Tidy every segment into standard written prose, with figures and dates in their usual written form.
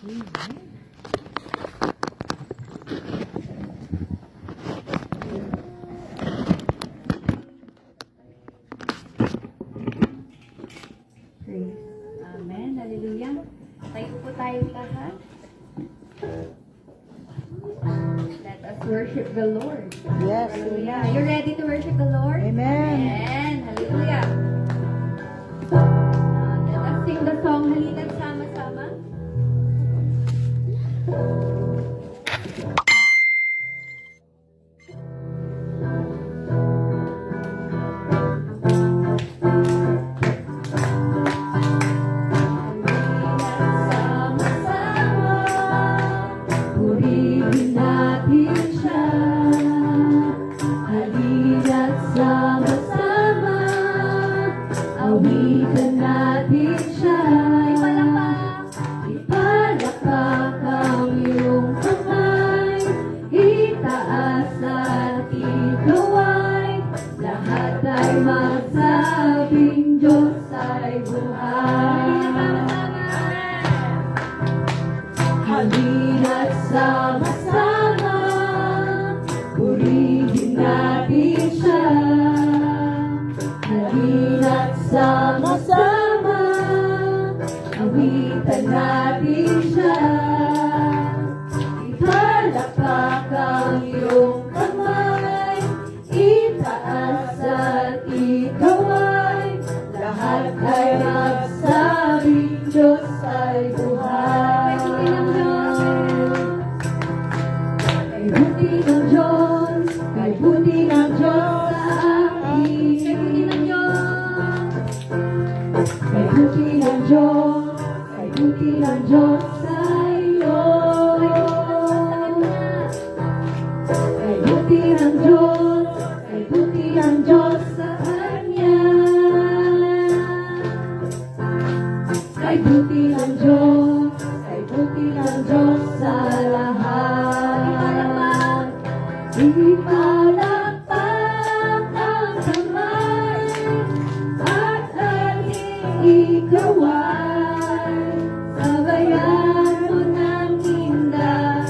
Amen. Amen. Hallelujah. Tayo po tayo lahat. Let us worship the Lord. Yes. Hallelujah. You ready to worship the Lord? Amen. Amen. Hallelujah. Let us sing the song, Halina't Sama-sama. Magsabing Diyos ay buhay. Halina't sama-sama, purihin natin siya. Halina't sama-sama, awitan natin siya. Ihalakak ang iyong kamay, itaas at ikaway, lahat ay magsabing Diyos ay buhay. Kay buti ng Diyos, kay buti ng Diyos sa akin. Kay buti ng Diyos, kay buti ng Diyos sa iyo. Kay buti ng Diyos, kay buti ng Diyos sa kanya. Kay buti ng Diyos, kay buti ng Diyos sa lahat. Ipalakpak ang kamay at ating ikaway. Sabayan mo ng hinda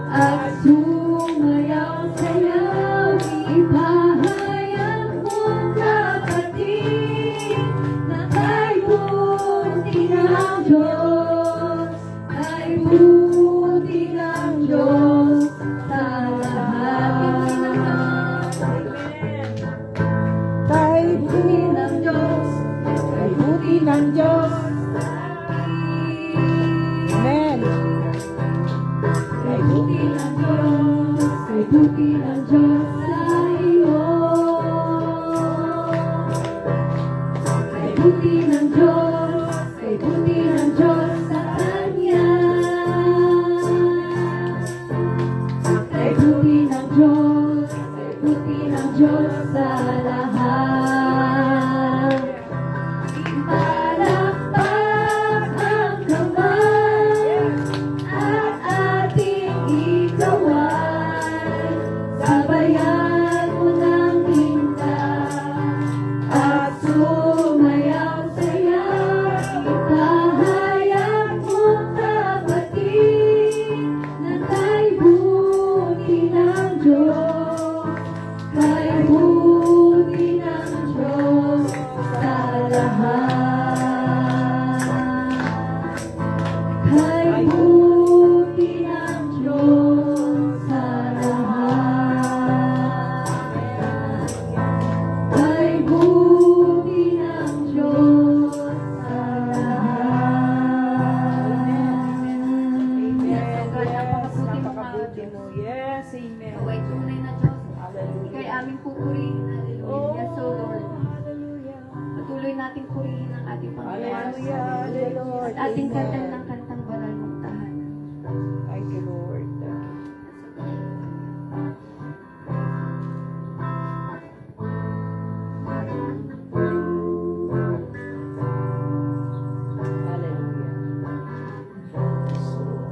at sumayaw-sayaw. Ipahayag mong kapatid na kay buti ng Diyos, kay buti ng Diyos sa lahat. Kay buti ng Diyos, kay buti ng Diyos. Amen. Kay buti ng Diyos, kay buti ng Diyos sa iyo. Kay buti ng Diyos, kay buti ng Diyos sa kanya. Kay buti ng Diyos, kay buti ng Diyos sa lahat. Ipalakpak ang kamay at ating ikaway. Sabayan mo ng hinda at sumayaw-sayaw. Ipahayag mo kapatid na kay buti ng Diyos, kay buti ng Diyos sa lahat. Kay buti ng Diyos sa lahat. Kay buti ng Diyos sa lahat. Napakabuti mo. Yes, amen. Wait, tunay na Diyos. Hallelujah. Ika'y aming pupurihin. Hallelujah. Yes, O Lord. Hallelujah. Patuloy nating purihin ang ating Panginoon. Hallelujah. Hallelujah. At ating kantan ng kantang banal mong tahanan. Thank you, Lord. Thank you. Hallelujah.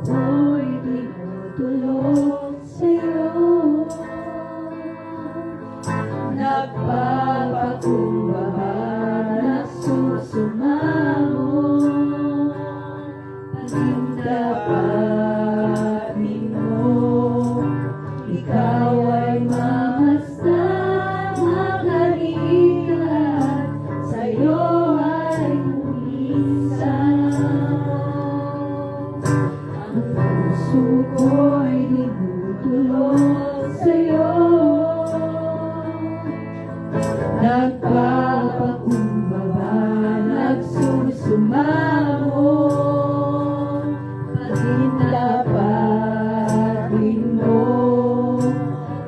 Ako'y tinutulog sa'yo, nagpapakumbaba na susumamo. Pagdapatin mo, ikaw ay mamasdan, makalikat, sa'yo ay kumisan. Ang puso ko'y dinudulog sa'yo, nagpapakumbaba, nagsusumamo. Pagdapatin mo,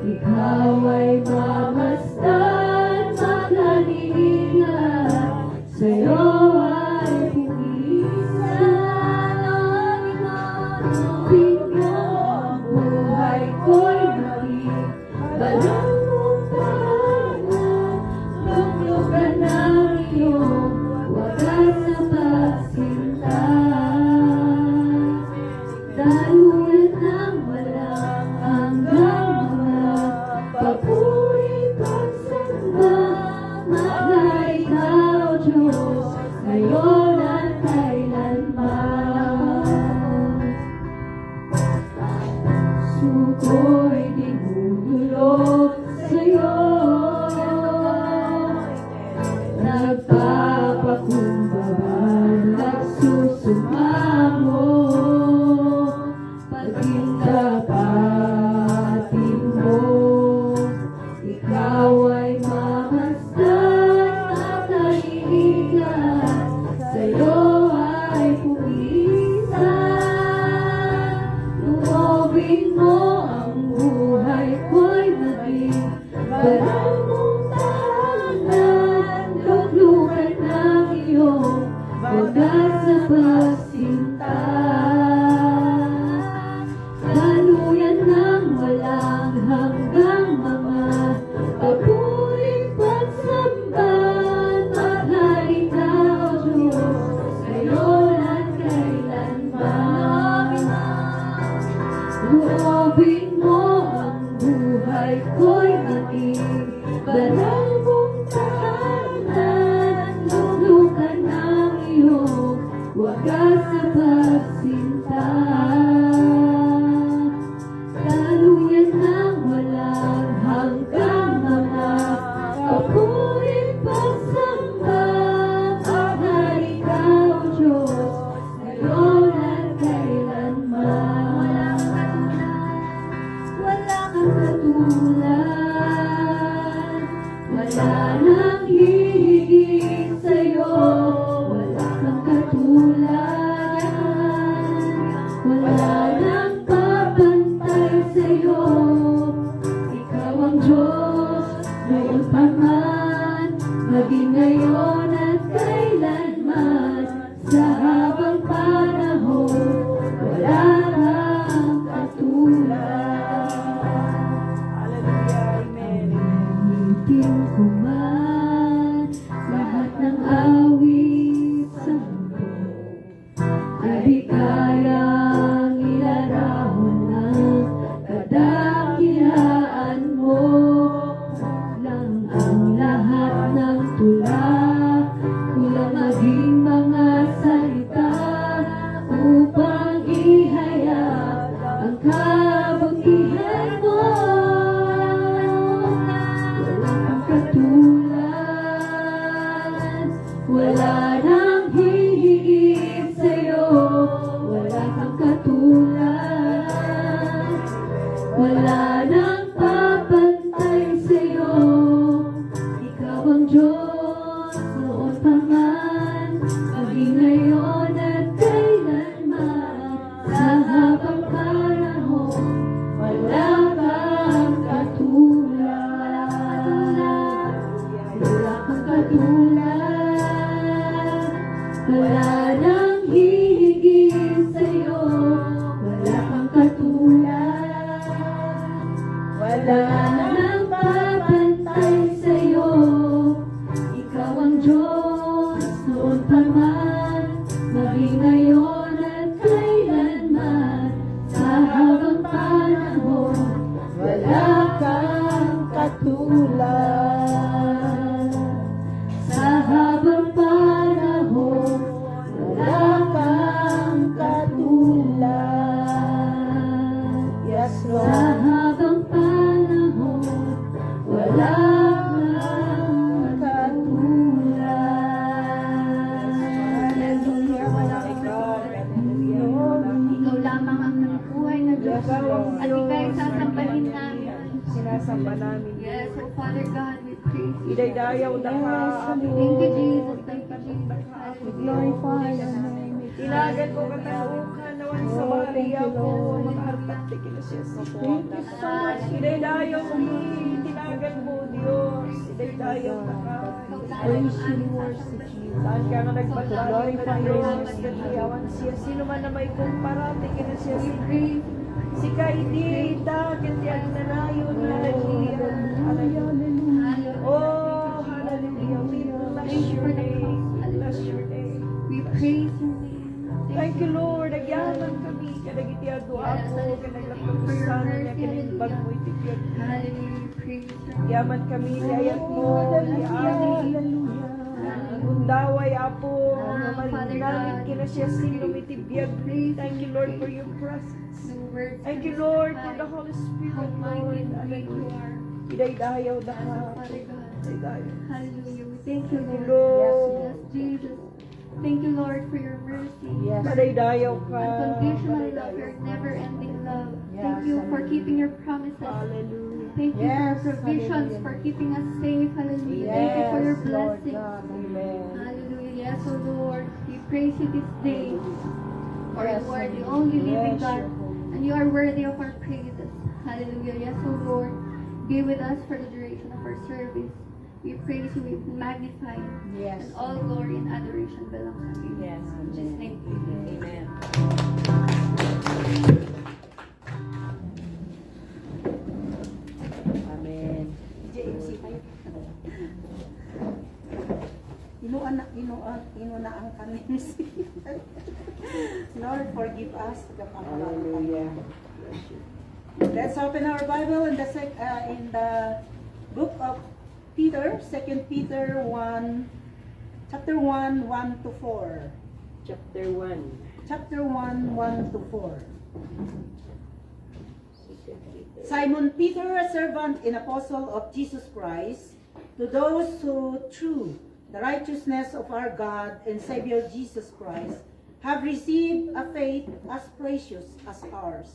ikaw ay mamasdan, makalikat, sa'yo ay pumisan. Tingnan ang buhay ko'y maging balang mong tahanan, luglugan ng iyong wagas na pagsinta. Daluyan ng walang hanggang mga papuri pagsamba, mahal ikaw, Diyos, ngayon at kailanman. Suko'y dinudulog sa'yo, nagpapakumbaba, nagsusumamo. Pagdapatin mo, ikaw ay mamasdan, makalikat, sa'yo ay pumisan. Luobin mo ang buhay ko'y maging balang mong tahanan, luglugan ng iyong wagas na pagsinta. Daluyan ng walang hanggang mga papuring pagsamba, mahal ikaw, Diyos, ngayon at kailanman. Luobin mo ang buhay ko'y maging balang mong tahanan, luglugan ng iyong wagas na pagsinta. Daluyan ng walang hanggang mga papuring pagsamba, mahal ikaw, Diyos, ngayon at kailanman. Wala kang katulad, wala nang hihigit sa'yo, wala kang katulad, wala nang papantay sa'yo. Ikaw ang Diyos, noon pa man, maging ngayon at kailanman, sa habang panahon, wala kang katulad. Hallelujah. Amen. Gamitin ko man lahat ng awit sa mundo, ay di kayang ilarahon ng kadakilaan mo. Lang ang lahat ng tula, kulang maging mga salita, upang ihayag ang kabutihan mo. Wala kang katulad, wala nang hihigit sa'yo, wala At ika'y sasambahin namin. Sinasamba namin. Yes, oh Father God, we praise you. Idaydayaw na ka, Apo. Thank you, Jesus. Thank you, Jesus. We glorify your name. Tinagan ko kataukan nawan sa bariya ko. Makaharap ti kina siya. Thank you so much. Idaydayaw ni tinagan mo, Diyos. Idaydayaw na ka. Praise you, worship you. Saan ka nga nagpaglaring ka, Diyos? Gatiyawan siya. Sino man na may kumpara, ti kina siya. We praise you. Si Kaidita, katiyan na nayon. Hallelujah. Hallelujah. Oh, hallelujah. We bless your name. We bless your name. We praise your name. Thank you, Lord. Nagyaman kami. Kanagitiya doa ko. Kanaglapagusan. Kanaginimbag mo itikyan. Hallelujah. We praise your name. Nagyaman kami. Ayat mo. Hallelujah. Undaway, Apo. Naman namin kina siya sinumitibyag. Thank you, Lord, for your presence. Thank you, Lord, for the Holy Spirit, Lord. Hallelujah. Idaydayaw na ka. Father God. Idaydayaw. Hallelujah. We thank you, Thank you, Lord. Lord. Yes, Jesus. Thank you, Lord, for your mercy. Madaydayaw ka. Unconditional love, your never-ending love. Thank you for keeping your promises. Hallelujah. Thank you for provisions, for keeping us safe. Hallelujah. Thank you for your blessings. Amen. Hallelujah. Yes, O Lord. We praise you this day. For you are the only living God. And you are worthy of our praises. Hallelujah. Yes, O Lord. Be with us for the duration of our service. We praise you, we magnify you. Yes. And all glory and adoration belongs to you. Yes. In Jesus' name. Amen. Amen. Inuna ang kanin. Lord, forgive us. Hallelujah. Let's open our Bible in the book of Peter, 2 Peter 1, chapter 1, 1 to 4. Chapter 1. Chapter 1, 1 to 4. Simon Peter, a servant and apostle of Jesus Christ, to those who, through the righteousness of our God and Savior Jesus Christ, have received a faith as precious as ours.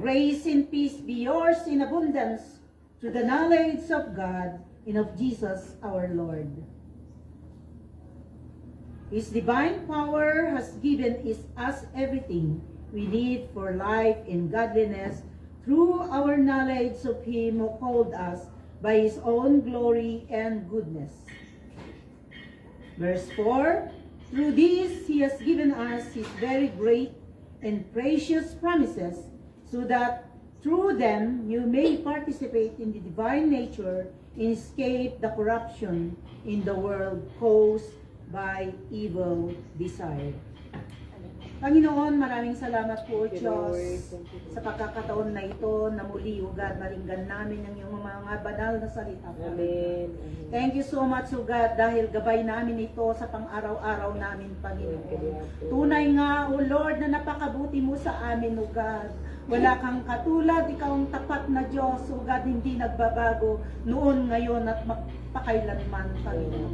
Grace and peace be yours in abundance through the knowledge of God and of Jesus our Lord. His divine power has given us everything we need for life and godliness through our knowledge of Him who called us by His own glory and goodness. Verse 4, through this He has given us His very great and precious promises, so that through them you may participate in the divine nature and escape the corruption in the world caused by evil desire. Panginoon, maraming salamat po, Diyos, sa pagkakataon na ito na muli, God, maringgan namin ang iyong mga banal na salita. Amen. Thank you so much, God, dahil gabay namin ito sa pang-araw-araw namin, Panginoon. Tunay nga, O Lord, na napakabuti mo sa amin, O God. Wala kang katulad, ikaw ang tapat na Diyos, O God, hindi nagbabago noon, ngayon, at magpakailanman, Panginoon.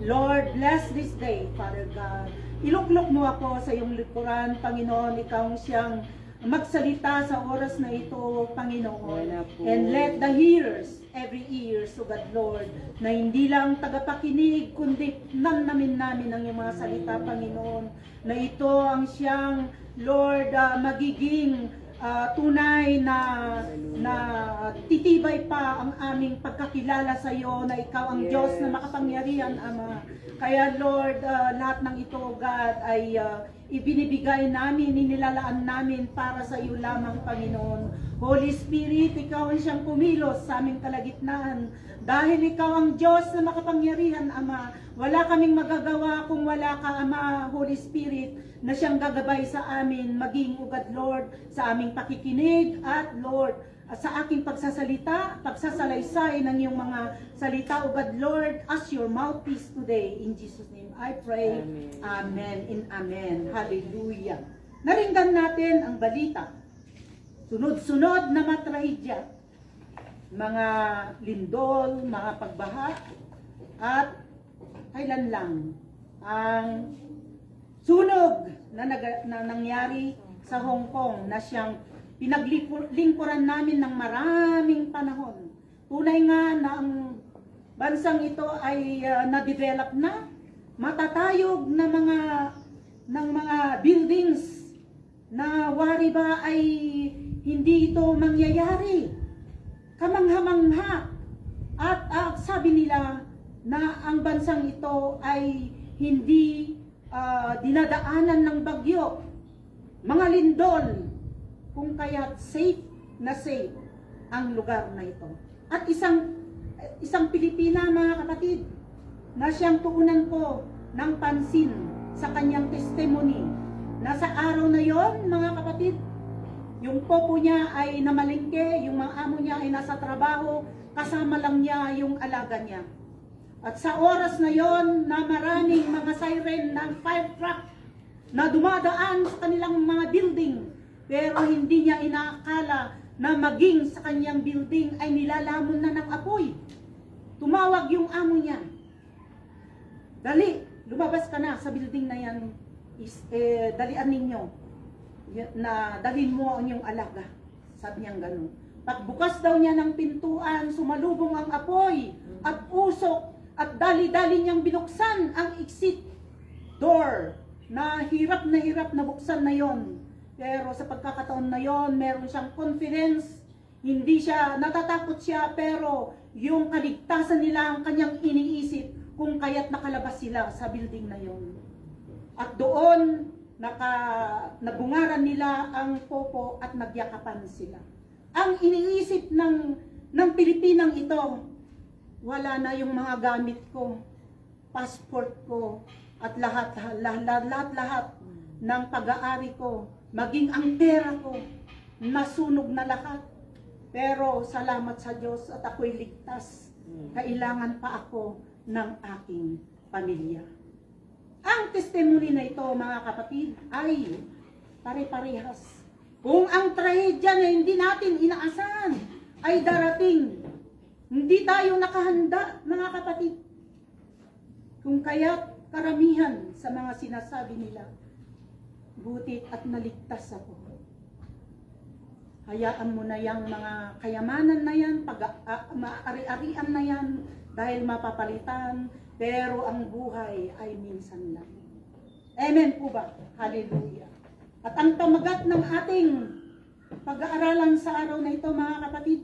Lord, bless this day, Father God. Iluklok mo ako sa iyong likuran, Panginoon, ikaw siyang magsalita sa oras na ito, Panginoon. And let the hearers, every ear, so God, Lord, na hindi lang tagapakinig, kundi namin ang iyong mga salita, Panginoon, na ito ang siyang, Lord, magiging tunay na titibay pa ang aming pagkakilala sa iyo na ikaw ang Diyos na makapangyarihan, Ama. Kaya Lord, lahat ng ito, God, ay ibinibigay namin, inilalaan namin para sa iyo lamang, Panginoon. Holy Spirit, ikaw ang siyang kumilos sa aming kalagitnaan. Dahil ikaw ang Diyos na makapangyarihan, Ama. Wala kaming magagawa kung wala ka, Ama, Holy Spirit, na siyang gagabay sa amin, maging ugad, Lord, sa aming pakikinig at, Lord, sa aking pagsasalita, pagsasalaysay ng iyong mga salita, ugad, Lord, as your mouthpiece today. In Jesus' name, I pray. Amen. Amen and amen. Hallelujah. Naringgan natin ang balita. Sunod-sunod na matrahedya. Mga lindol, mga pagbaha, at kailan lang ang sunog na nangyari sa Hong Kong na siyang pinaglingkuran namin ng maraming panahon. Tunay nga na ang bansang ito ay na-develop na, matatayog na mga buildings na wari ba ay hindi ito mangyayari. Kamangha-mangha. At sabi nila na ang bansang ito ay hindi dinadaanan ng bagyo, mga lindol, kung kaya't safe na safe ang lugar na ito. At isang Pilipina, mga kapatid, na siyang tuunan ko ng pansin sa kanyang testimony, na sa araw na yon, mga kapatid, yung popo niya ay namalingke, yung mga amo niya ay nasa trabaho, kasama lang niya yung alaga niya. At sa oras na yon na maraming mga siren ng fire truck na dumadaan sa kanilang mga building, pero hindi niya inaakala na maging sa kanyang building ay nilalamon na ng apoy. Tumawag yung amo niya. Dali, lumabas ka na sa building na yan, dalian ninyo, na dalhin mo ang iyong alaga. Sabi niya gano'n. Pagbukas daw niya ng pintuan, sumalubong ang apoy at usok, at dali-dali niyang binuksan ang exit door na hirap na buksan na yon. Pero sa pagkakataon na yon, meron siyang confidence, hindi siya, natatakot siya, pero yung kaligtasan nila ang kanyang iniisip kung kaya't nakalabas sila sa building na yon. At doon, nabungaran nila ang popo at nagyakapan sila. Ang iniisip ng Pilipinang ito, wala na yung mga gamit ko, passport ko, at lahat ng pag-aari ko, maging ang pera ko, nasunog na lahat. Pero salamat sa Diyos at ako'y ligtas. Kailangan pa ako ng aking pamilya. Ang testimony na ito, mga kapatid, ay pare-parehas. Kung ang trahedya na hindi natin inaasahan ay darating, hindi tayo nakahanda, mga kapatid. Kung kaya't karamihan sa mga sinasabi nila, butit at naligtas ako. Hayaan mo na yung mga kayamanan na yan, maari-arian na yan, dahil mapapalitan, pero ang buhay ay minsan lang. Amen po ba? Hallelujah. At ang pamagat ng ating pag-aaralan sa araw na ito, mga kapatid,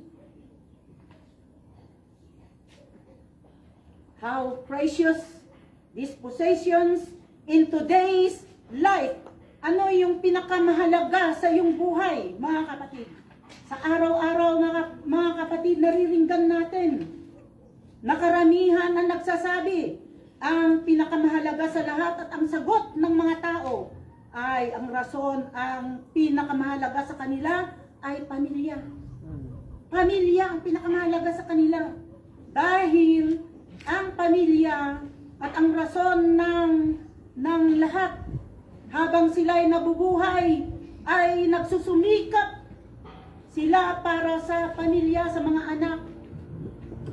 how precious these possessions in today's life. Ano yung pinakamahalaga sa iyong buhay, mga kapatid? Sa araw-araw, mga kapatid, nariringgan natin. Nakaramihan na nagsasabi, ang pinakamahalaga sa lahat at ang sagot ng mga tao ay ang rason, ang pinakamahalaga sa kanila ay pamilya. Pamilya ang pinakamahalaga sa kanila. Dahil ang pamilya at ang rason ng lahat habang sila ay nabubuhay ay nagsusumikap sila para sa pamilya, sa mga anak,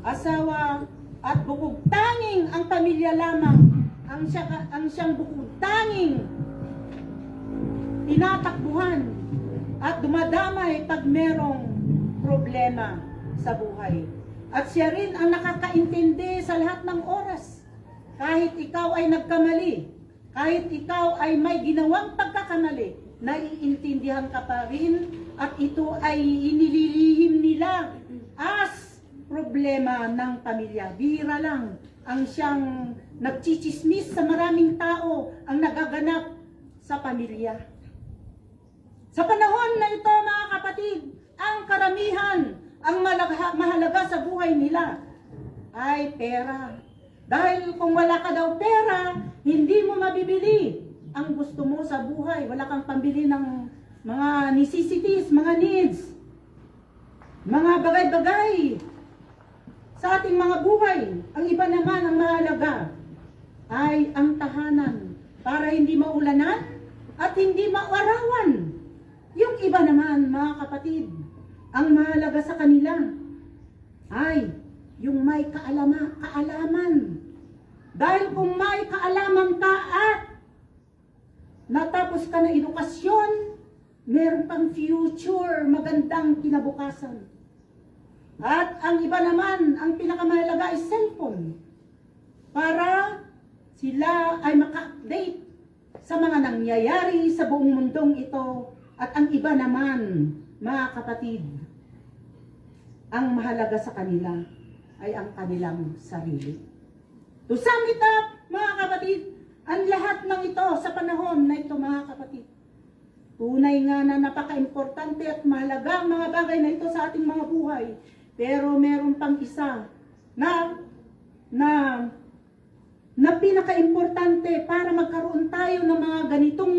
asawa, at bukod tanging ang pamilya lamang ang siyang bukod tanging tinatakbuhan at dumadamay pag merong problema sa buhay. At siya rin ang nakakaintindi sa lahat ng oras. Kahit ikaw ay nagkamali, kahit ikaw ay may ginawang pagkakamali, naiintindihan ka pa rin at ito ay inililihim nila as problema ng pamilya. Bihira lang ang siyang nagchichismis sa maraming tao ang nagaganap sa pamilya. Sa panahon na ito, mga kapatid, ang karamihan, ang mahalaga sa buhay nila ay pera. Dahil kung wala ka daw pera, hindi mo mabibili ang gusto mo sa buhay. Wala kang pambili ng mga necessities, mga needs, mga bagay-bagay sa ating mga buhay. Ang iba naman ang mahalaga ay ang tahanan para hindi maulanan at hindi maarawan. Yung iba naman, mga kapatid, ang mahalaga sa kanila ay yung may kaalaman. Dahil kung may kaalaman ka at natapos ka na edukasyon, meron pang future, magandang kinabukasan. At ang iba naman, ang pinakamahalaga ay cellphone. Para sila ay maka-update sa mga nangyayari sa buong mundong ito. At ang iba naman, mga kapatid, ang mahalaga sa kanila ay ang kanilang sarili. To sum it up, mga kapatid, ang lahat ng ito sa panahon na ito, mga kapatid, tunay nga na napaka-importante at mahalaga ang mga bagay na ito sa ating mga buhay. Pero meron pang isa na pinaka-importante para magkaroon tayo ng mga ganitong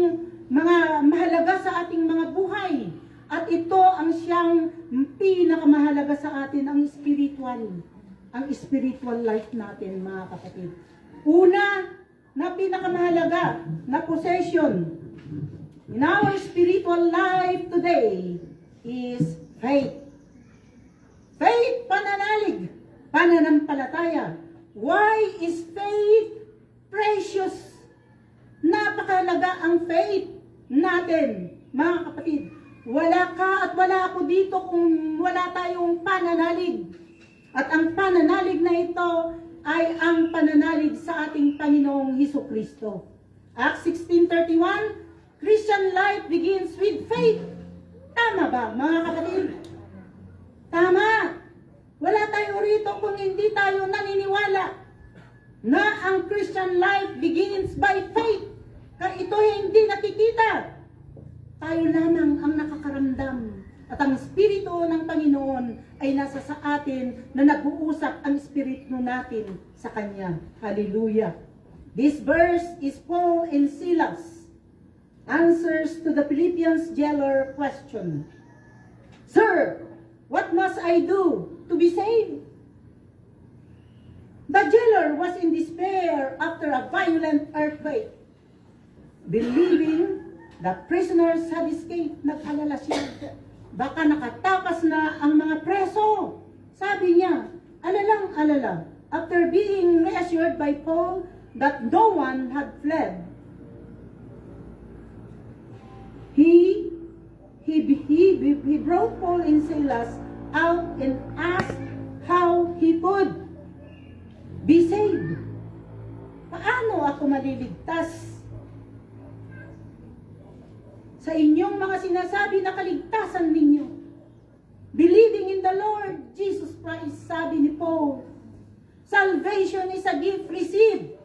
mga mahalaga sa ating mga buhay. At ito ang siyang pinakamahalaga sa atin, ang spiritual life natin, mga kapatid. Una, na pinakamahalaga na possession in our spiritual life today is faith. Faith, pananalig, pananampalataya. Why is faith precious? Napakahalaga ang faith natin, mga kapatid. Wala ka at wala ako dito kung wala tayong pananalig. At ang pananalig na ito ay ang pananalig sa ating Panginoong Hesukristo. Acts 16:31, Christian life begins with faith. Tama ba, mga kapatid? Tama. Wala tayo rito kung hindi tayo naniniwala na ang Christian life begins by faith. Kaya ito hindi nakikita. Tayo lamang ang nakakaramdam. At ang Espiritu ng Panginoon ay nasa sa atin na nag-uusap ang Espiritu natin sa Kanya. Hallelujah. This verse is Paul and Silas answers to the Philippians jailer question. Sir, what must I do to be saved? The jailer was in despair after a violent earthquake. Believing the prisoners had escaped, nag-alala siya. Baka nakatakas na ang mga preso. Sabi niya, alala. After being reassured by Paul that no one had fled, he brought Paul and Silas out and asked how he could be saved. Paano ako maliligtas sa inyong mga sinasabi na kaligtasan ninyo? Believing in the Lord Jesus Christ, sabi ni Paul, salvation is a gift received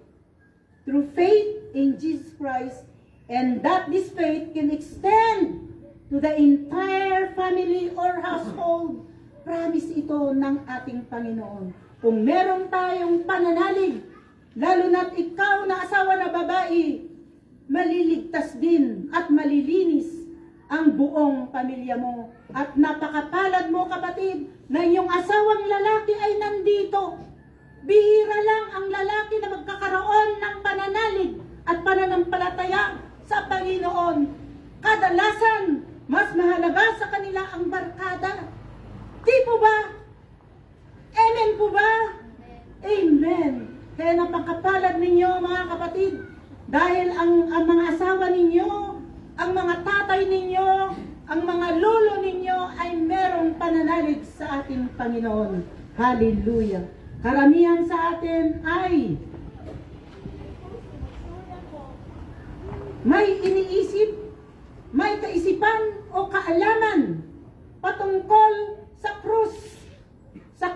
through faith in Jesus Christ, and that this faith can extend to the entire family or household. Promise ito ng ating Panginoon. Kung meron tayong pananalig, lalo na't ikaw na asawa na babae, maliligtas din at malilinis ang buong pamilya mo. At napakapalad mo, kapatid, na iyong asawang lalaki ay nandito. Bihira lang ang lalaki na magkakaroon ng pananalig at pananampalataya sa Panginoon. Kadalasan, mas mahalaga sa kanila ang barkada. Di po ba? Amen po ba? Amen. Kaya napakapalad ninyo, mga kapatid, dahil ang mga asawa ninyo, ang mga tatay ninyo, ang mga lolo ninyo ay merong pananalig sa ating Panginoon. Hallelujah. Karamihan sa atin ay may iniisip, may kaisipan o kaalaman patungkol sa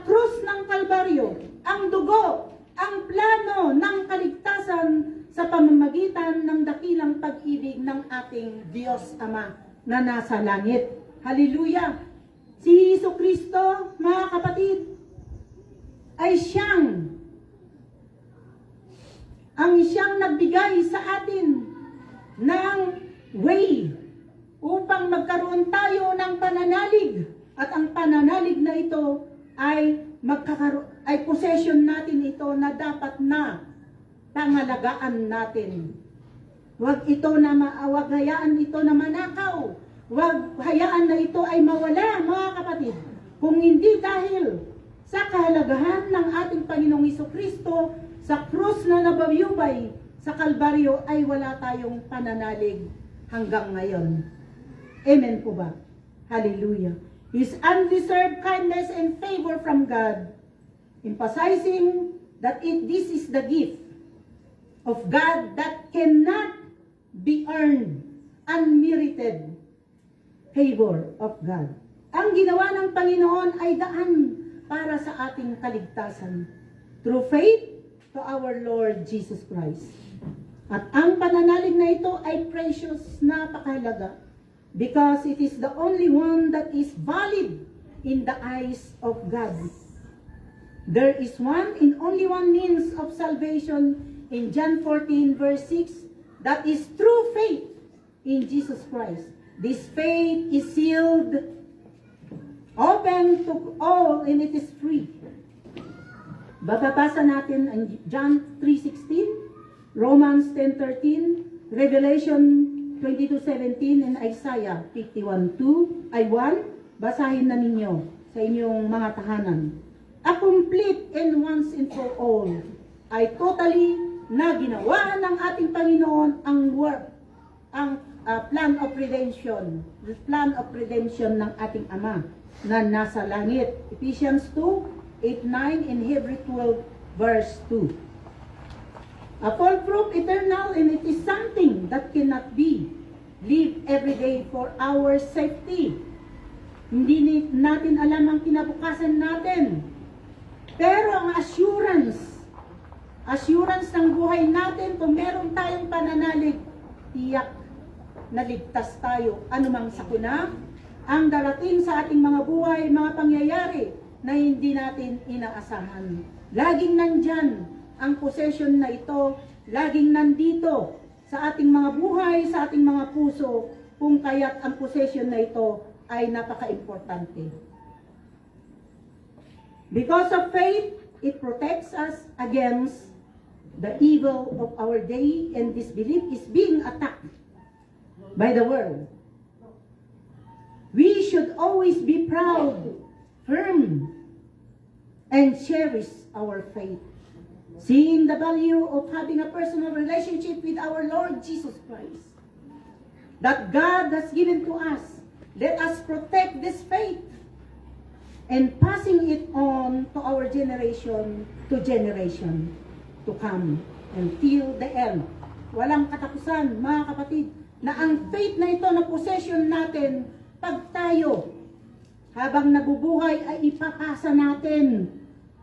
krus ng Kalbaryo, ang dugo, ang plano ng kaligtasan sa pamamagitan ng dakilang pag-ibig ng ating Diyos Ama na nasa langit. Hallelujah! Si Hesukristo, mga kapatid, ay siyang nagbigay sa atin ng way upang magkaroon tayo ng pananalig. At ang pananalig na ito ay possession natin ito na dapat na pangalagaan natin. Huwag hayaan ito na manakaw. Huwag hayaan na ito ay mawala, mga kapatid. Kung hindi dahil sa kahalagahan ng ating Panginoong Hesukristo sa krus na nabayubay sa Kalbaryo ay wala tayong pananalig hanggang ngayon. Amen po ba? Hallelujah. His undeserved kindness and favor from God, emphasizing that this is the gift of God that cannot be earned, unmerited favor of God. Ang ginawa ng Panginoon ay daan para sa ating kaligtasan through faith to our Lord Jesus Christ. At ang pananalig na ito ay precious, napakahalaga, because it is the only one that is valid in the eyes of God. There is one and only one means of salvation in John 14 verse 6, that is true faith in Jesus Christ. This faith is sealed, open to all, and it is free. Bababasa natin ang John 3:16, Romans 10:13, Revelation 22:17, and Isaiah 51:2 ay 1. Basahin na ninyo sa inyong mga tahanan. A complete and once and for all ay totally na ginawa ng ating Panginoon ang work, ang plan of redemption, the plan of redemption ng ating Ama na nasa langit. Ephesians 2:8-9 and Hebrews 12 verse 2. A foolproof eternal, and it is something that cannot be lived every day for our safety. Hindi natin alam ang kinabukasan natin. Pero ang assurance ng buhay natin, kung meron tayong pananalig, tiyak na ligtas tayo. Anumang sakuna ang darating sa ating mga buhay, mga pangyayari na hindi natin inaasahan. Laging nandyan ang possession na ito, laging nandito sa ating mga buhay, sa ating mga puso, kung kaya't ang possession na ito ay napaka-importante. Because of faith, it protects us against the evil of our day, and this belief is being attacked by the world. We should always be proud, firm, and cherish our faith, seeing the value of having a personal relationship with our Lord Jesus Christ that God has given to us. Let us protect this faith and passing it on to our generation to come until the end. Walang katapusan, mga kapatid, na ang faith na ito na possession natin, pag tayo habang nabubuhay ay ipapasa natin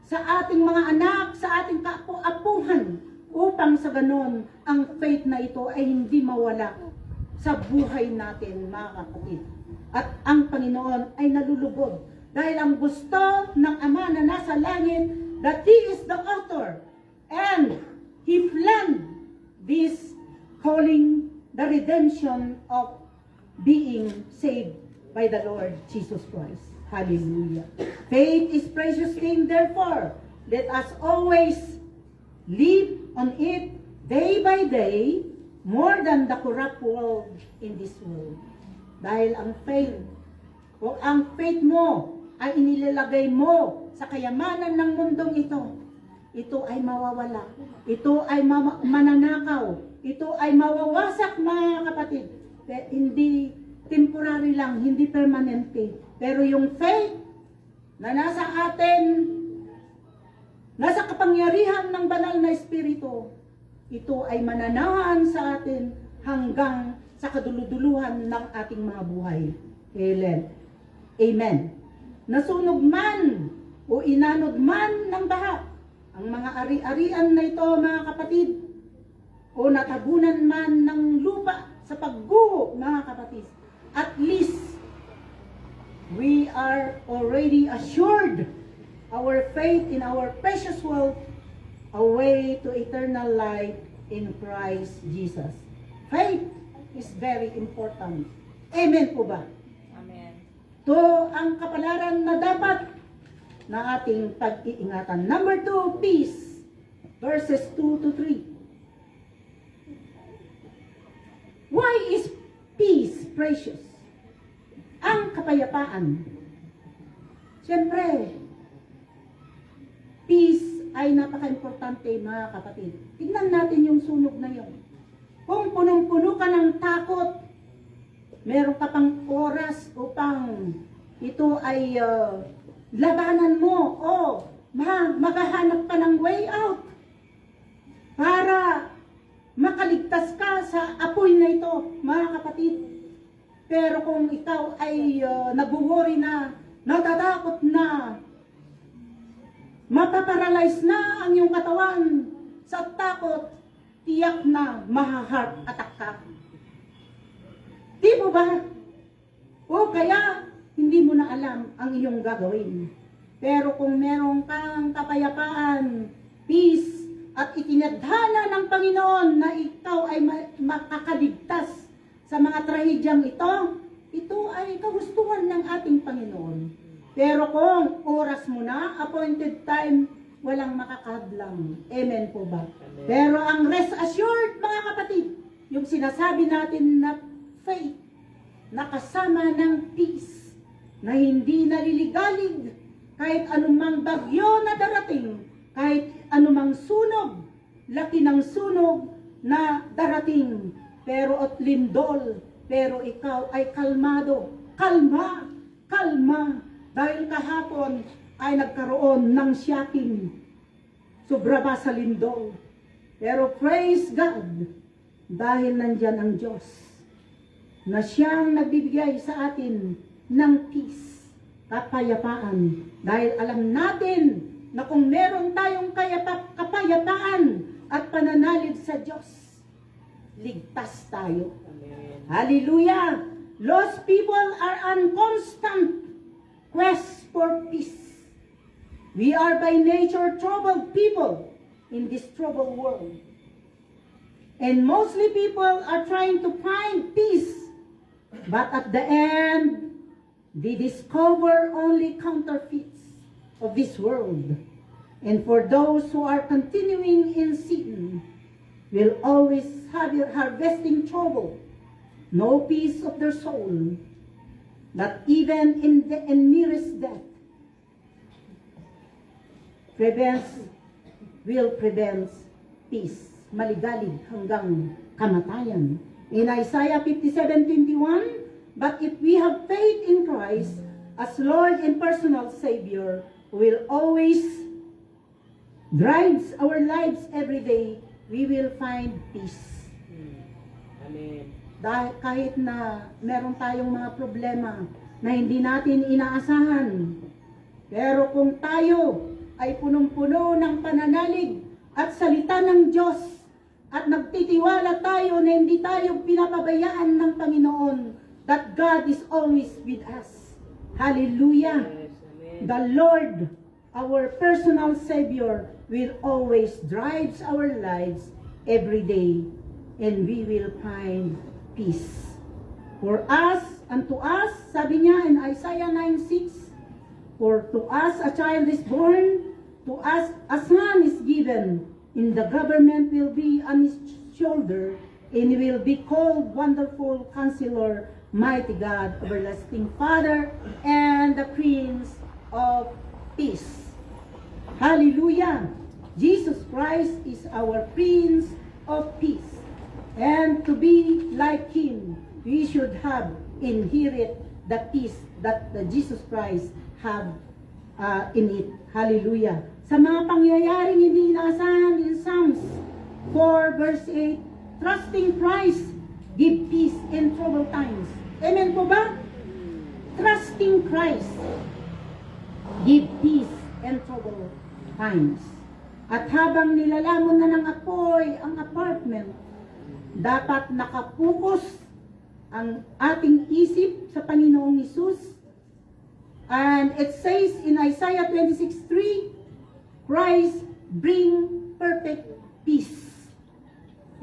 sa ating mga anak, sa ating kaapu-apuhan, upang sa ganon ang faith na ito ay hindi mawala sa buhay natin, mga kapatid. At ang Panginoon ay nalulubog dahil ang gusto ng Ama na nasa langit, that He is the author and He planned this calling, the redemption of being saved by the Lord Jesus Christ. Hallelujah. Faith is precious thing, therefore, let us always live on it day by day more than the corrupt world in this world. Dahil ang faith, kung ang faith mo ay inilalagay mo sa kayamanan ng mundong ito ay mawawala. Ito ay mananakaw. Ito ay mawawasak, mga kapatid. Hindi temporary lang, hindi permanente. Pero yung faith na nasa atin, nasa kapangyarihan ng banal na Espiritu, ito ay mananahan sa atin hanggang sa kaduluduluhan ng ating mga buhay. Amen. Nasunog man o inanod man ng baha ang mga ari-arian na ito, mga kapatid, o natabunan man ng lupa sa pagguho, mga kapatid, at least we are already assured our faith in our precious wealth, a way to eternal life in Christ Jesus. Faith is very important. Amen po ba? Amen. Ito ang kapalaran na dapat na ating pag-iingatan. Number 2, peace. Verses 2-3. Why is peace precious? Ang kapayapaan. Siyempre, peace ay napaka-importante, mga kapatid. Tingnan natin yung sunog na yun. Kung punong-puno ka ng takot, meron ka pang oras upang ito ay labanan mo o maghahanap ka ng way out para makaligtas ka sa apoy na ito, mga kapatid. Pero kung ikaw ay nag-worry na, natatakot na, mapaparalyze na ang iyong katawan sa takot, tiyak na maha-heart attack ka. Di mo ba? O kaya, hindi mo na alam ang iyong gagawin. Pero kung meron kang kapayapaan, peace, at itinadhana ng Panginoon na ikaw ay makakaligtas sa mga trahedyang ito ay kagustuhan ng ating Panginoon. Pero kung oras mo na, appointed time, walang makakadlang. Amen po ba? Amen. Pero ang rest assured, mga kapatid, yung sinasabi natin na faith, nakasama ng peace, na hindi naliligalig kahit anumang bagyo na darating, kahit anumang sunog, laki ng sunog na darating, pero at lindol, pero ikaw ay kalmado. Kalma, kalma, dahil kahapon ay nagkaroon ng shocking. Sobra ba sa lindol? Pero praise God, dahil nandyan ang Diyos, na siyang nagbibigay sa atin ng peace, kapayapaan. Dahil alam natin na kung meron tayong kapayapaan at pananalig sa Diyos, ligtas tayo. Amen. Hallelujah! Lost people are on constant quest for peace. We are by nature troubled people in this troubled world. And mostly people are trying to find peace. But at the end, they discover only counterfeits of this world. And for those who are continuing in sin, will always have harvesting trouble, no peace of their soul, not even in the nearest death. Will prevent peace, maligalig hanggang kamatayan. In Isaiah 57:21, but if we have faith in Christ as Lord and personal Savior, who will always drives our lives every day, we will find peace. Amen. Dahil kahit na meron tayong mga problema na hindi natin inaasahan, pero kung tayo ay punong-puno ng pananalig at salita ng Diyos, at nagtitiwala tayo na hindi tayo pinapabayaan ng Panginoon, that God is always with us. Hallelujah! Yes, amen. The Lord, our personal Savior, will always drive our lives every day, and we will find peace. For us, unto us, sabi niya in Isaiah 9:6, for to us a child is born, to us a son is given, and the government will be on his shoulder, and he will be called Wonderful Counselor, Mighty God, Everlasting Father, and the Prince of Peace. Hallelujah! Jesus Christ is our Prince of Peace. And to be like Him, we should have inherit the peace that Jesus Christ have in it. Hallelujah! Sa mga pangyayaring hindi inaasahan in Psalms 4 verse 8, trusting Christ, give peace in troubled times. Amen po ba? Trusting Christ, give peace in troubled times. At habang nilalamon na ng apoy ang apartment, dapat nakapokus ang ating isip sa Panginoong Hesus. And it says in Isaiah 26:3, Christ bring perfect peace.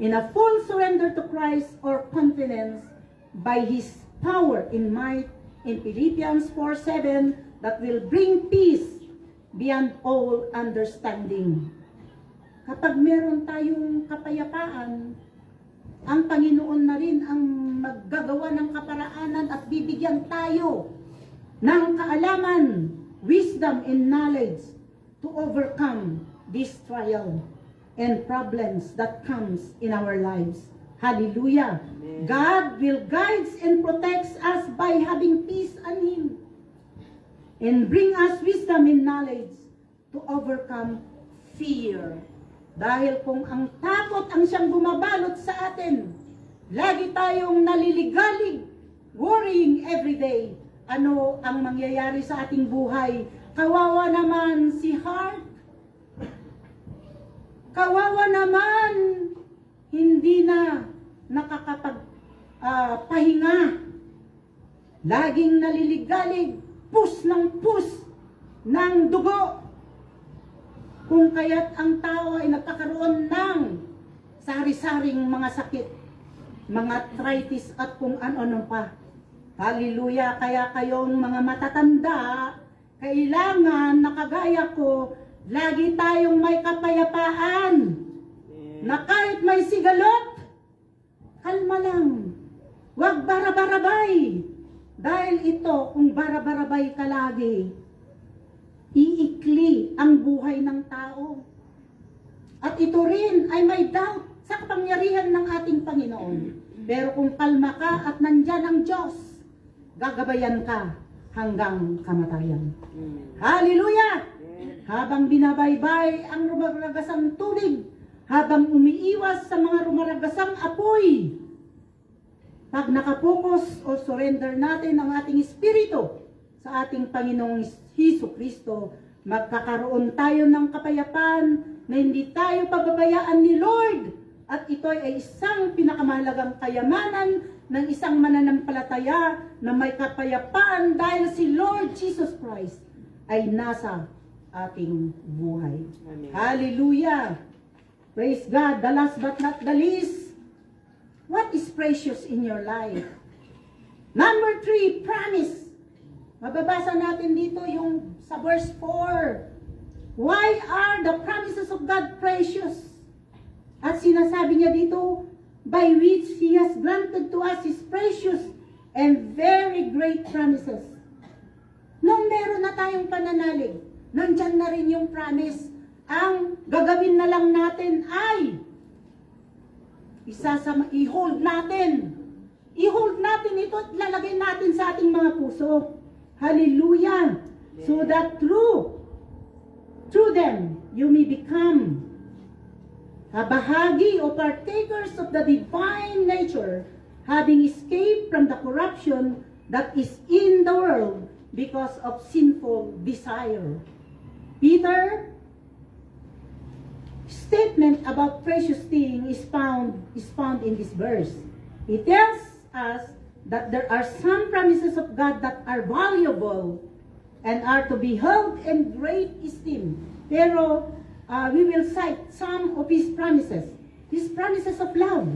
In a full surrender to Christ or confidence by His power in might, in Philippians 4:7, that will bring peace beyond all understanding. Kapag meron tayong kapayapaan, ang Panginoon na rin ang maggagawa ng kaparaanan at bibigyan tayo ng kaalaman, wisdom, and knowledge to overcome this trial and problems that comes in our lives. Hallelujah. God will guide and protect us by having peace in Him and bring us wisdom and knowledge to overcome fear. Dahil kung ang takot ang siyang bumabalot sa atin, lagi tayong naliligalig, worrying every day. Ano ang mangyayari sa ating buhay? Kawawa naman si Heart. Kawawa naman, hindi na nakakapagpahinga. Laging naliligalig, pus ng dugo. Kung kaya't ang tao ay nagkakaroon ng sari-saring mga sakit, mga arthritis at kung ano-ano pa. Hallelujah! Kaya kayong mga matatanda, kailangan nakagaya ko, lagi tayong may kapayapaan. Na kahit may sigalot, kalma lang. Huwag barabarabay. Dahil ito, kung barabarabay ka lagi, iikli ang buhay ng tao. At ito rin ay may doubt sa kapangyarihan ng ating Panginoon. Pero kung kalma ka at nandyan ang Diyos, gagabayan ka hanggang kamatayan. Hallelujah! Habang binabaybay ang rumaragasang tubig, habang umiiwas sa mga rumaragasang apoy, pag nakapokus o surrender natin ang ating espiritu sa ating Panginoong Hesus Kristo, magkakaroon tayo ng kapayapaan na hindi tayo pababayaan ni Lord. At ito ay isang pinakamahalagang kayamanan ng isang mananampalataya na may kapayapaan dahil si Lord Jesus Christ ay nasa ating buhay. Amen. Hallelujah! Praise God! The last but not the least, what is precious in your life? Number 3, promise. Mababasa natin dito yung sa verse 4. Why are the promises of God precious? At sinasabi niya dito, by which He has granted to us His precious and very great promises. Nung meron na tayong pananalig, nandyan na rin yung promise. Ang gagawin na lang natin ay i-hold natin. I-hold natin ito at lalagay natin sa ating mga puso. Hallelujah! So that through them, you may become a bahagi o partakers of the divine nature, having escaped from the corruption that is in the world because of sinful desire. Peter statement about precious thing is found in this verse. It tells us that there are some promises of God that are valuable and are to be held in great esteem. Pero we will cite some of His promises of love.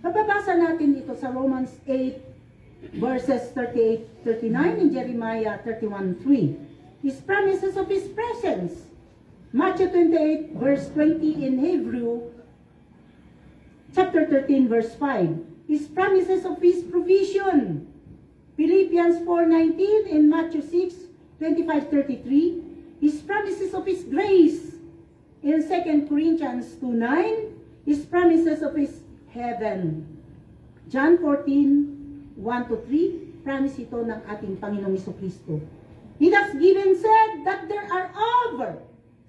Mababasa natin ito sa Romans 8 verses 38-39 and Jeremiah 31:3. His promises of His presence. Matthew 28 verse 20 in Hebrew chapter 13 verse 5. His promises of His provision. Philippians 4:19 and Matthew 6:25-33. His promises of His grace. In 2 Corinthians 2:9, His promises of His heaven. John 14:1-3, promise ito ng ating Panginoong Jesucristo. He has given said that there are over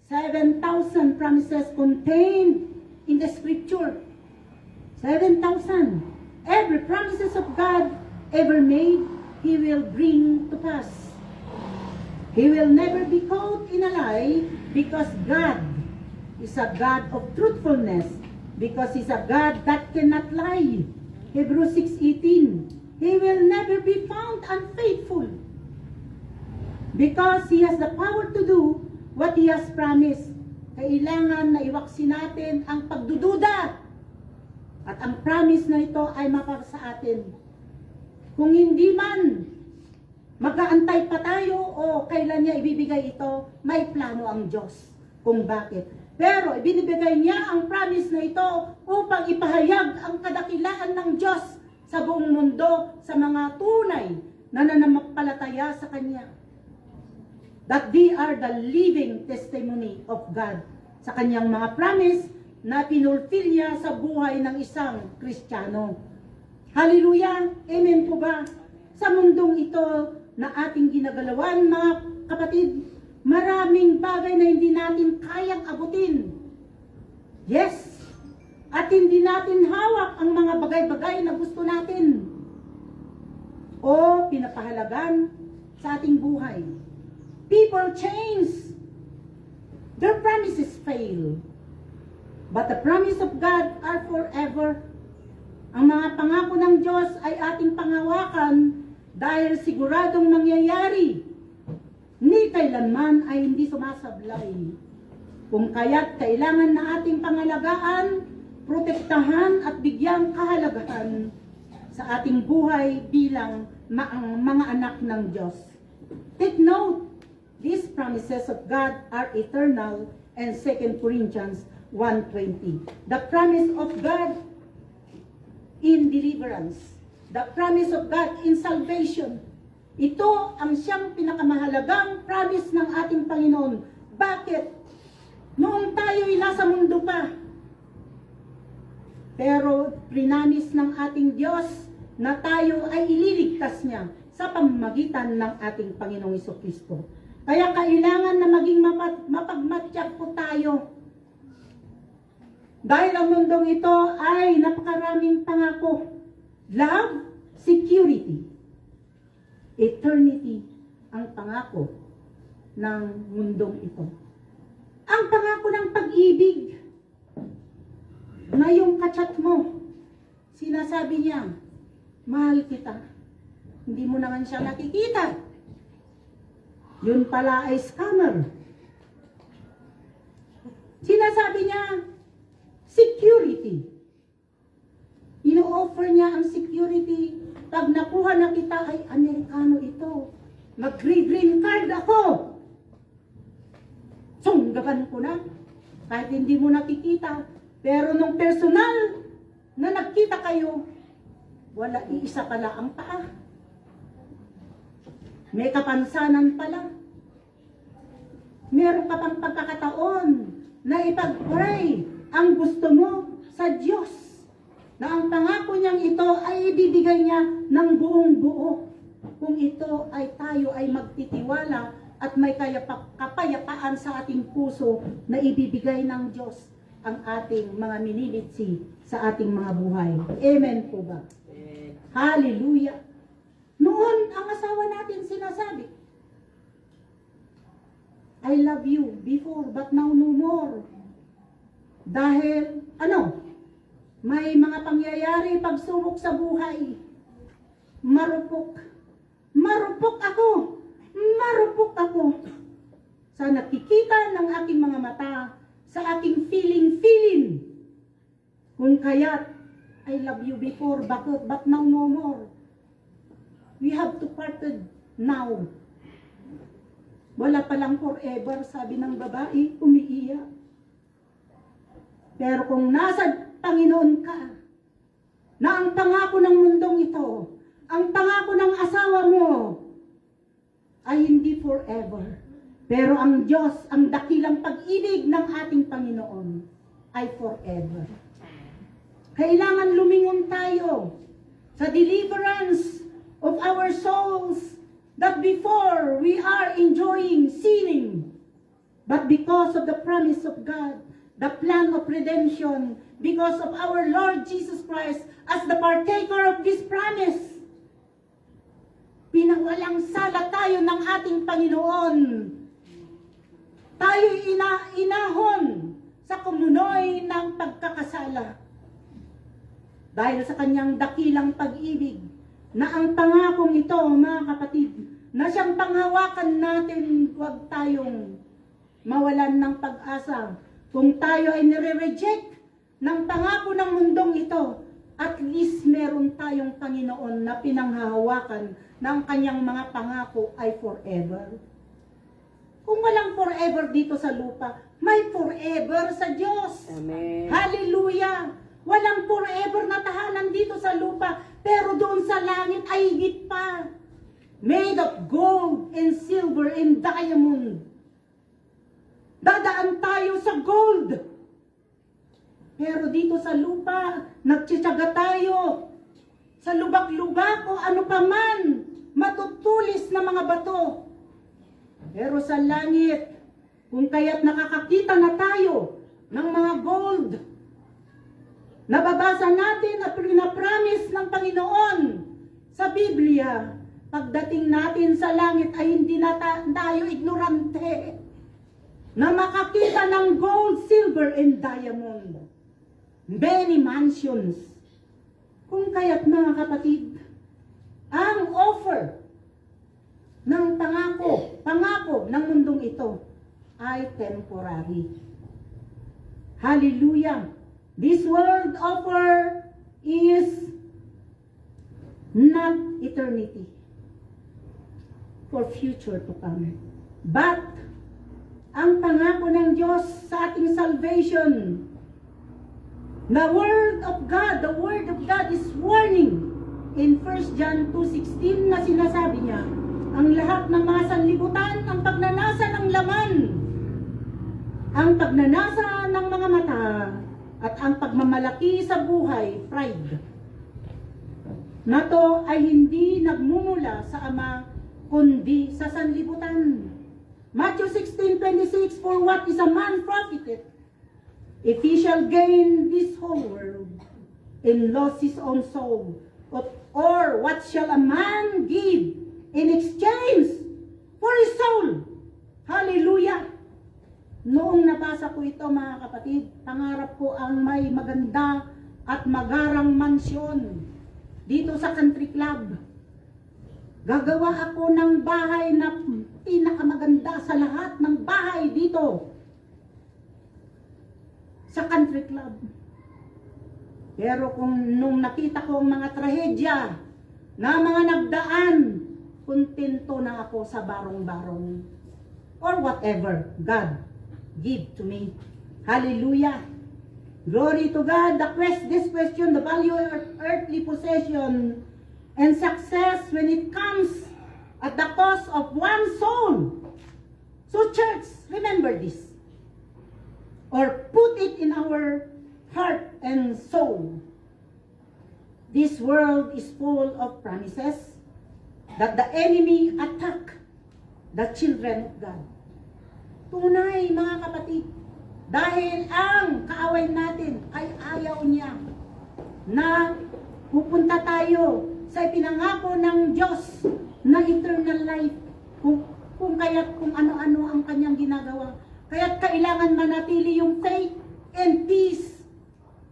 7,000 promises contained in the scripture. 7,000. Every promises of God ever made, He will bring to pass. He will never be caught in a lie because God is a God of truthfulness, because He's a God that cannot lie. Hebrews 6:18. He will never be found unfaithful because He has the power to do what He has promised. Kailangan na iwaksi natin ang pagdududa. At ang promise na ito ay mapapa sa atin. Kung hindi man, mag-aantay pa tayo o kailan niya ibibigay ito, may plano ang Diyos kung bakit. Pero ibinibigay niya ang promise na ito upang ipahayag ang kadakilaan ng Diyos sa buong mundo sa mga tunay na nananampalataya sa Kanya. That they are the living testimony of God. Sa Kanyang mga promise, na pinulfill niya sa buhay ng isang Kristiyano. Hallelujah! Amen po ba? Sa mundong ito na ating ginagalawan, mga kapatid, maraming bagay na hindi natin kayang abutin. Yes! At hindi natin hawak ang mga bagay-bagay na gusto natin o pinapahalagan sa ating buhay. People change. Their promises fail. But the promise of God are forever. Ang mga pangako ng Diyos ay ating panghawakan dahil siguradong mangyayari. Ni kailanman ay hindi sumasablay. Kung kaya't kailangan na ating pangalagaan, protektahan at bigyang kahalagahan sa ating buhay bilang mga anak ng Diyos. Take note, these promises of God are eternal and 2 Corinthians 1:20. The promise of God in deliverance. The promise of God in salvation. Ito ang siyang pinakamahalagang promise ng ating Panginoon. Bakit? Noong tayo'y nasa mundo pa, pero prinamis ng ating Diyos na tayo ay ililigtas niya sa pamamagitan ng ating Panginoong Jesucristo. Kaya kailangan na maging mapagmatyak po tayo. Dahil ang mundong ito ay napakaraming pangako. Love, security, eternity ang pangako ng mundong ito. Ang pangako ng pag-ibig. Ngayong kachat mo, sinasabi niya, mahal kita. Hindi mo naman siya nakikita. Yun pala ay scammer. Sinasabi niya, security. Ino-offer niya ang security. Pag nakuha na kita, ay Amerikano ito. Mag-green card ako. Sunggaban ko na. Kahit hindi mo nakikita. Pero nung personal na nagkita kayo, wala, iisa pala ang paa. May kapansanan pala. Meron ka pang pagkakataon na ipag-pray ang gusto mo sa Diyos. Na ang pangako niyang ito ay ibibigay niya ng buong buo. Kung ito ay tayo ay magtitiwala at may kapayapaan sa ating puso na ibibigay ng Diyos ang ating mga minilitsi sa ating mga buhay. Amen po ba? Amen. Hallelujah! Noon, ang asawa natin sinasabi, I love you before but now no more. Dahil, may mga pangyayari pagsubok sa buhay. Marupok. Marupok ako. Marupok ako. Sa nakikita ng aking mga mata, sa aking feeling. Kung kaya't, I love you before, but now no more. We have to part now. Wala palang forever, sabi ng babae, umiiyak. Pero kung nasa Panginoon ka, na ang pangako ng mundong ito, ang pangako ng asawa mo, ay hindi forever. Pero ang Diyos, ang dakilang pag-ibig ng ating Panginoon, ay forever. Kailangan lumingon tayo sa deliverance of our souls that before we are enjoying sinning, but because of the promise of God, the plan of redemption, because of our Lord Jesus Christ as the partaker of this promise, pinawalang sala tayo ng ating Panginoon. Tayo inahon sa kumunoy ng pagkakasala. Dahil sa kanyang dakilang pag-ibig, na ang pangakong ito, mga kapatid, na siyang panghawakan natin, huwag tayong mawalan ng pag-asa. Kung tayo ay nire-reject ng pangako ng mundong ito, at least meron tayong Panginoon na pinanghahawakan ng kanyang mga pangako ay forever. Kung walang forever dito sa lupa, may forever sa Diyos. Amen. Hallelujah! Walang forever na tahanan dito sa lupa, pero doon sa langit ay higit pa. Made of gold and silver and diamond. Dadaan tayo sa gold. Pero dito sa lupa, nagtsitsaga tayo. Sa lubak-lubak o ano pa man, matutulis na mga bato. Pero sa langit, kung kaya't nakakakita na tayo ng mga gold, nababasa natin at pinapromise ng Panginoon sa Biblia, pagdating natin sa langit ay hindi na tayo ignorante na makakita ng gold, silver, and diamond. Many mansions. Kung kaya't mga kapatid, ang offer ng pangako ng mundong ito ay temporary. Hallelujah! This world offer is not eternity for future to come. But ang pangako ng Diyos sa ating salvation, the Word of God is warning in 1 John 2:16 na sinasabi niya, ang lahat ng mga sanlibutan, ang pagnanasa ng laman, ang pagnanasa ng mga mata, at ang pagmamalaki sa buhay, pride, na to ay hindi nagmumula sa Ama, kundi sa sanlibutan. Matthew 16:26, for what is a man profited if he shall gain this whole world and lose his own soul? Or what shall a man give in exchange for his soul? Hallelujah! Noong nabasa ko ito mga kapatid, pangarap ko ang may maganda at magarang mansyon dito sa country club. Gagawa ako ng bahay na pinakamaganda sa lahat ng bahay dito sa country club. Pero kung nung nakita ko ang mga trahedya na mga nagdaan, kontento na ako sa barong-barong or whatever God give to me. Hallelujah! Glory to God. This question, the value of earthly possession and success when it comes at the cost of one soul. So church, remember this. Or put it in our heart and soul. This world is full of promises that the enemy attack the children of God. Tunay mga kapatid, dahil ang kaaway natin ay ayaw niya na pupunta tayo sa ipinangako ng Diyos na eternal life. Kung ano-ano ang kanyang ginagawa. Kaya't kailangan manatili yung faith and peace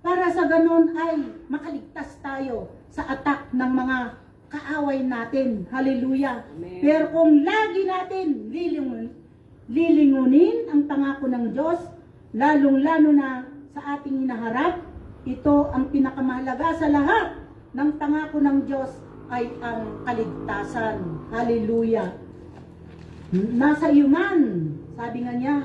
para sa ganon ay makaligtas tayo sa attack ng mga kaaway natin. Hallelujah. Amen. Pero kung lagi natin lilingunin ang pangako ng Diyos, lalong-lalo na sa ating hinaharap, ito ang pinakamahalaga sa lahat ng pangako ng Diyos ay ang kaligtasan. Hallelujah. Nasa iyo man, sabi nga niya,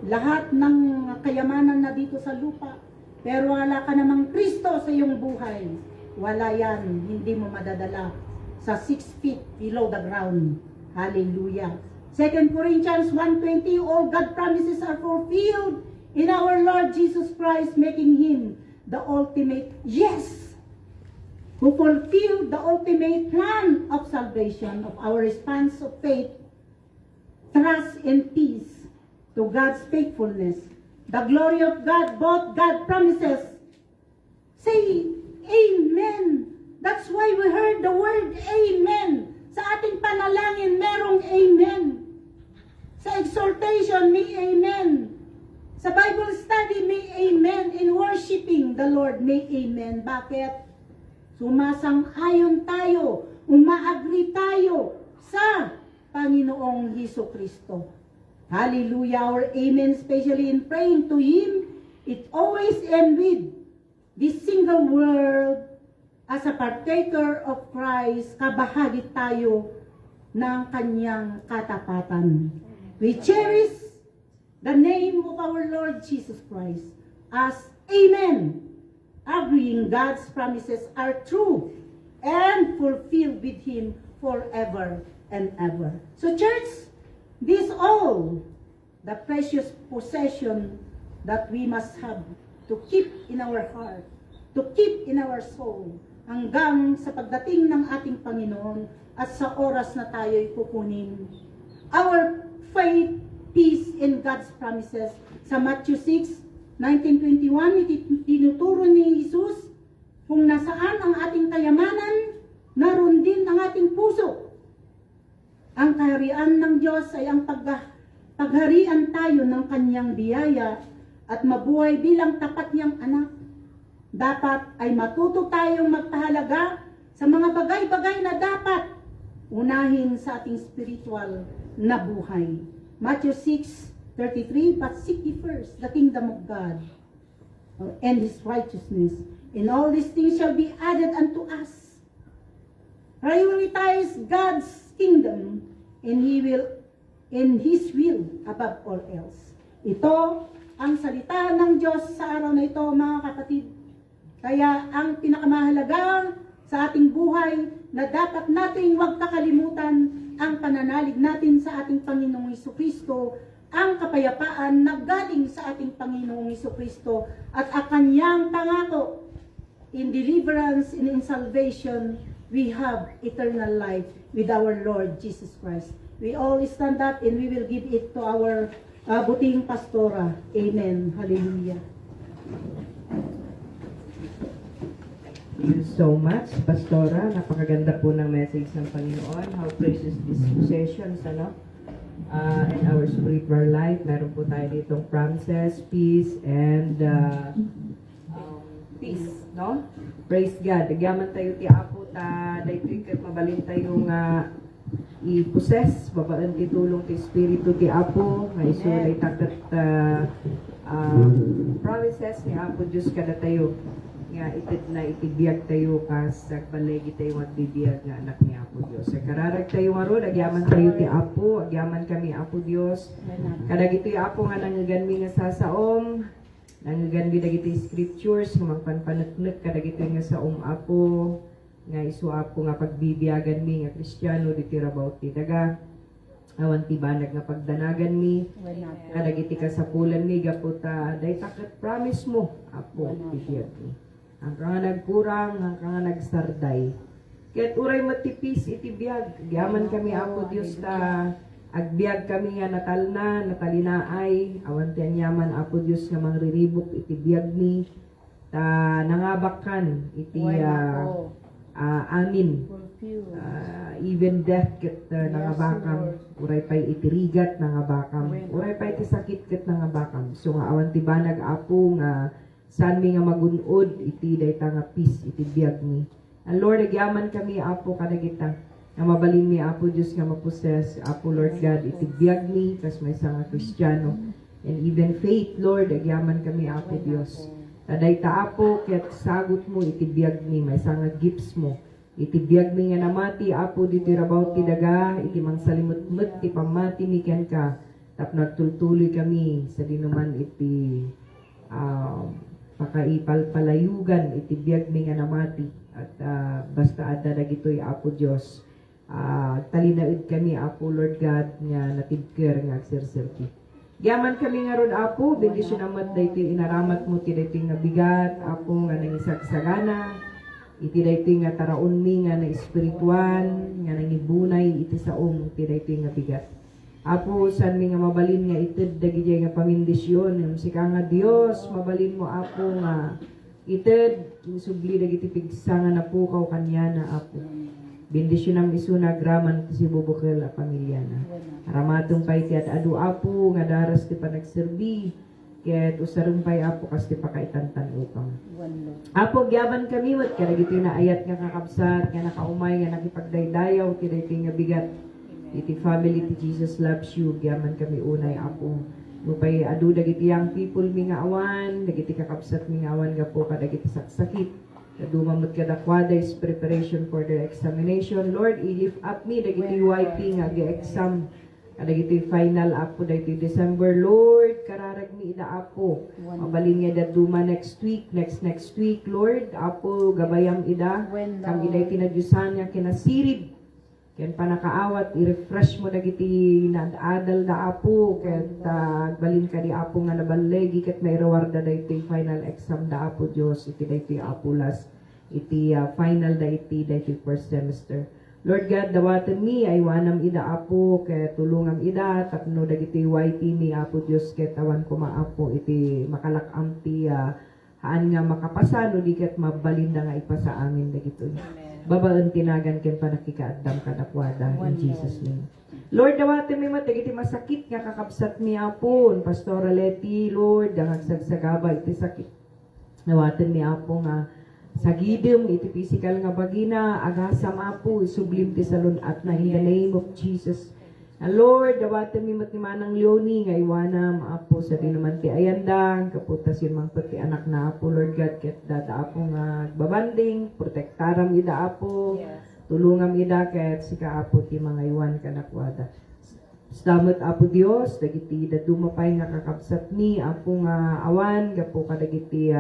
lahat ng kayamanan na dito sa lupa, pero wala ka namang Kristo sa iyong buhay, wala yan, hindi mo madadala sa 6 feet below the ground. Hallelujah. 2 Corinthians 1:20, all God promises are fulfilled in our Lord Jesus Christ, making Him the ultimate yes, who fulfilled the ultimate plan of salvation, of our response of faith, trust, and peace to God's faithfulness. The glory of God, both God promises. Say, Amen. That's why we heard the word Amen. Sa ating panalangin, merong Amen. Sa exhortation, may Amen. Sa Bible study, may Amen. In worshiping the Lord, may Amen. Bakit? Sumasang-ayon tayo, umaagri tayo sa Panginoong Hesus Kristo. Hallelujah. Our Amen, especially in praying to Him, it always ends with this single word. As a partaker of Christ, kabahagi tayo ng kanyang katapatan. We cherish the name of our Lord Jesus Christ as Amen, agreeing God's promises are true and fulfilled with Him forever and ever. So church, this all the precious possession that we must have to keep in our heart, to keep in our soul, hanggang sa pagdating ng ating Panginoon at sa oras na tayo'y kukunin. Our faith, peace, in God's promises. Sa Matthew 6, 19:21, tinuturo ni Jesus, kung nasaan ang ating kayamanan, naroon din ang ating puso. Ang kaharian ng Diyos ay ang pagharian tayo ng kanyang biyaya at mabuhay bilang tapat niyang anak. Dapat ay matuto tayong magpahalaga sa mga bagay-bagay na dapat unahin sa ating spiritual na buhay. Matthew 6:33, but seek ye first the kingdom of God and His righteousness, and all these things shall be added unto us. Prioritize God's kingdom and His will above all else. Ito ang salita ng Diyos sa araw na ito, mga kapatid. Kaya ang pinakamahalaga sa ating buhay na dapat nating huwag kakalimutan ang pananalig natin sa ating Panginoong Hesukristo, ang kapayapaan na galing sa ating Panginoong Hesukristo at ang kanyang pangako. In deliverance and in salvation, we have eternal life with our Lord Jesus Christ. We all stand up and we will give it to our buting pastora. Amen. Hallelujah. Thank you so much, Pastora. Napakaganda po ng message ng Panginoon. How precious these possessions, ano? In our spiritual life, meron po tayo ditong promises, peace, and peace, no? Praise God. Nagyaman tayo ti Apo ta, dahil kat mabalin tayo nga i-possess, babaan ti tulong ti Espiritu ti Apo, nga iso day takat promises ni Apo Diyos kada tayo nga itit na itibiyag tayo kas nagbalegi tayo at bibiyag nga anak ni Apo Diyos. Sa kararag tayo nga ron, agyaman tayo ti Apo, agyaman kami Apo Diyos. Kadag ito'y Apo nga nangaganmi nga sasaom, nangaganmi dagiti scriptures, nga magpanpanatnat, kadag ito'y nga saom Apo, nga iso Apo nga pagbibiyagan mi nga Kristiyano, diti rabaw ti daga, awan ti banag nga pagdanagan mi, kadag iti kasapulan mi, gaputa, day takat promise mo, Apo, bibiyag mi. Ang nga nagkurang, ang nga nagsarday. Kaya't uray matipis itibiyag. Giyaman kami Apo Diyos ta agbiag kami nga natalinaay. Awan ti anyaman Apo Diyos nga mangriribok itibiyag mi. Ta nangabakan iti amin. Even death ket nangabakam. Uray pay itirigat nangabakam. Uray pay iti sakit ket nangabakam. So nga awan ti banag Apo nga saan mi nga magunod, iti dayta nga peace, iti biyag mi. And Lord, agyaman kami, Apo, kadagita, nga mabalin mi, Apo, Diyos nga maposes, Apo, Lord God, iti biyag mi, kas may nga Kristiyano. And even faith, Lord, agyaman kami, Apo, Diyos. Dayta, Apo, kaya't sagot mo, iti biyag mi, may nga gifts mo. Iti biyag mi nga namati, Apo, diti rabaw ti daga, iti mangsalimut-mut, ti pamati mi ken ka, tap nagtultuloy kami, sa dinuman iti, pakaipalpalayugan itibiyag mi nga namati at basta adda dagitoy Apo Dios talinaid kami Apo Lord God nga natibker nga agserserti. Giyaman kami nga ron Apo, bendisyon amat daytoy inaramat mo ti daytoy nga bigat Apo nga nangisagsagana iti daytoy nga taraon mi nga na espiritual nga nangibunay iti saong ti daytoy nga bigat. Apo, san mi nga mabalin nga ited dagiti nga pamindisyon, si ka nga Dios, mabalin mo Apo nga ited, subli dagiti pigsa nga napukaw kanya na Apo. Bendisyon ang isuna graman si Bubukel a pamilya na. Aramatong pay ti at adu Apo nga daras ti panagserbi, ket usarong pay Apo kas ti pakaitantan upang. Apo, gyaban kami mat kadagiti na ayat nga kakabsat, nga nakaumay nga nakipagdaydayaw ti daytoy nga bigat. Iti family ti Jesus loves you, gyaman kami unay Apo. Nupay adu dagiti young people mi nga awan, dagiti kakabsat mi nga awan nga po kadagiti saksakit. Kadumamot kadakwada is preparation for their examination. Lord, i-lift up me dagiti YP nga gi-exam. Kadagiti final Apo dagiti December. Lord, kararag mi ida Apo. Mabalin nga daduma next week, next week. Lord, Apo gabayam ida. Kang ida tinadyusan nga kinasirib Ken panakaawat i-refresh mo dagiti nadadal da apo ket balin ka di apo nga nabalegi ket may rewarda daytoy final exam da apo Dios iti daytoy apulas iti final daytoy first semester. Lord God, dawaten mi ay wanam ida apo ket tulungam ida tapno dagiti YT mi apo Dios ket awan ko maapo iti makalakam ti haan nga makapasano di ket mabalinda nga ipasa amin dagitoy. Babaen tinagan ken panakikaaddam kadakwada in Jesus name. Lord, dawaten mi matagiti masakit nga kakabsat mi apon Pastora Leti, Lord, dangag sagsagaba iti sakit. Dawaten mi apo nga sagidem iti physical nga bagina agasam apo isublim ti salon at na in the name of Jesus. Lord, dawaten mi matnimanang Leonie nga iwanam apo sa dinuman ti ayandang kaputas yun mang pati anak na apo Lord God ket dada apo nga babanding protektaram ida apo tulungam ida ket sika apo ti mga iwan kanakwada. Salamat apo Dios dagiti dadumapay nga kakabsat ni apo nga awan gapo kadagiti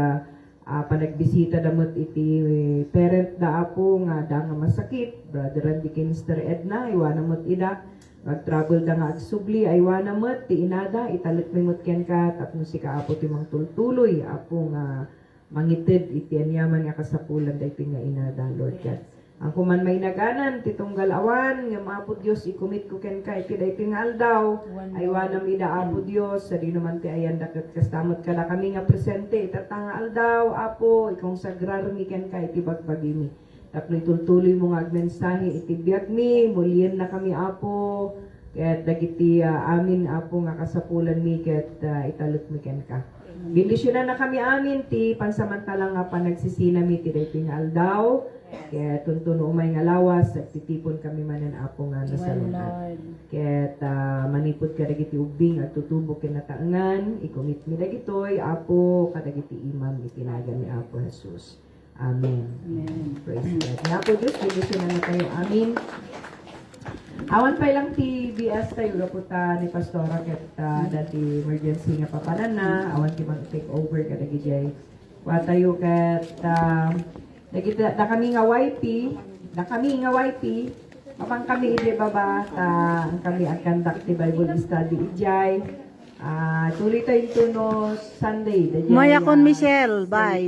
panagbisita damot iti parent da apo nga da nga masakit brother Andy Mr. Edna iwanamot ida mag-travel da nga agsubli ay wanamot ti inada italit memot ken ka tapno si kaapo ti mang tultuloy apo nga mangited iti anyaman nga kasapulan daytoy nga inada Lord God. Ang kuman may naganan titunggal awan nga maapo Dios ikumit ko ken ka iti daytoy nga aldaw ay wanam ida apo Dios sa dinuman ti ayan daket kastamot kala kami nga presente itatanga aldaw apo ikong sagrarmi ken ka iti bagbagimi. Tapno itultuloy mo nga agmensahe iti biag mi mulien na kami apo ket dagiti amin apo nga kasapulan mi ket italot mi ken ka. Bendisyonan na kami amin ti pansamantala nga panagsisina mi ti daytoy nga aldaw ket tuntuno umay nga lawas at titipon kami manen apo nga nasalunat. Ket manipod ka dagiti ubing at tutubo ken nataengan ikumit mi dagitoy apo kadagiti imam itinagan ni apo Jesus. Amen. Amen. Praise God. Nga po Diyos, bendisyonan na tayo. Amin. Awan pa ilang TBS tayo raputa ni Pastora ket dati emergency nga papanan na. Awan ki mag-take over ka dagi jay. Wa tayo ket da kami nga YP, apang kami ide baba ang kami ang conduct ti Bible study ijay. Tuloy tayo tuno Sunday. Maya kon Michelle, bye.